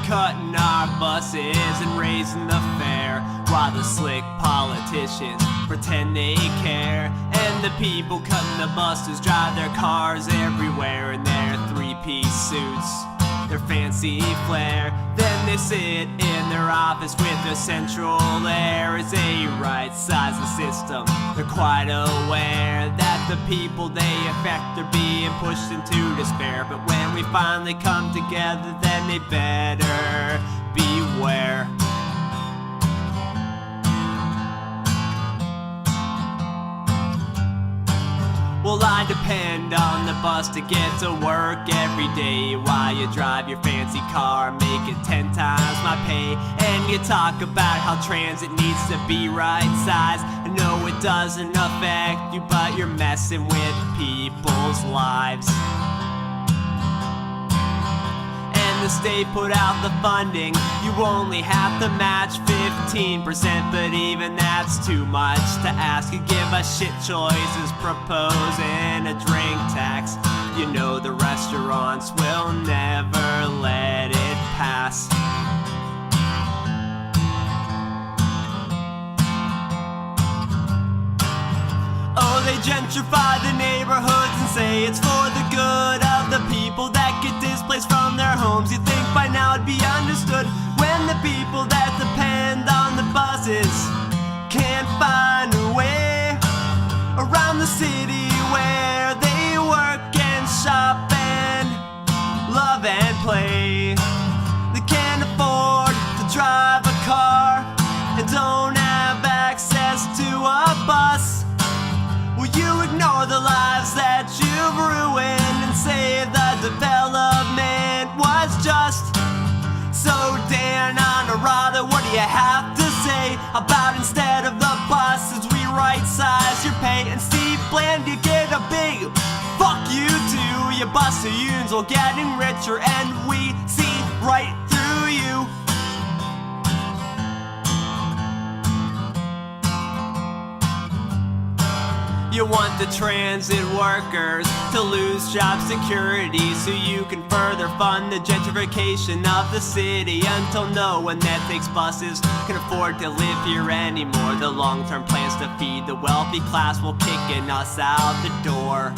cutting our buses and raising the fare, while the slick politicians pretend they care. And the people cutting the buses drive their cars everywhere in their three-piece suits, their fancy flair. Then they sit in their office with their central air as they right-size the system. They're quite aware that the people they affect are being pushed into despair. But when we finally come together, then they better beware. Well, I depend on the bus to get to work every day, while you drive your fancy car, make it 10 times my pay. And you talk about how transit needs to be right-sized. I know it doesn't affect you, but you're messing with people's lives. The state put out the funding, you only have to match 15%, but even that's too much to ask. You give us shit choices, proposing a drink tax. You know the restaurants will never let it pass. Oh, they gentrify the neighborhoods and say it's for the good of the people that get displaced from their homes. You think by now it'd be understood when the people that depend on the buses can't find a way around the city where they work and shop and love and play. They can't afford to drive a car and don't have access to a bus. Will you ignore the lives that you've ruined and say the development was just so damn honorable? What do you have to say about instead of the buses we right-size your pay? And Steve Bland, you get a big fuck you too. Your bus unions are getting richer and we see right through you. You want the transit workers to lose job security so you can further fund the gentrification of the city, until no one that takes buses can afford to live here anymore. The long-term plans to feed the wealthy class will kicking us out the door.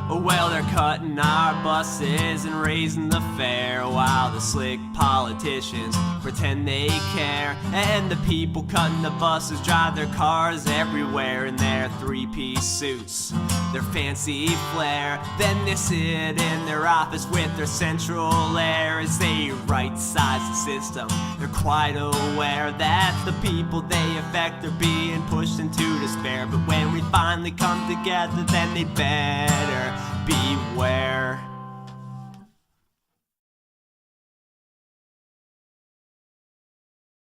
Well, they're cutting our buses and raising the fare, while the slick politicians pretend they care. And the people cutting the buses drive their cars everywhere in their three-piece suits, their fancy flair. Then they sit in their office with their central air as they right-size the system. They're quite aware that the people they affect are being pushed into despair. But when we finally come together, then they better beware.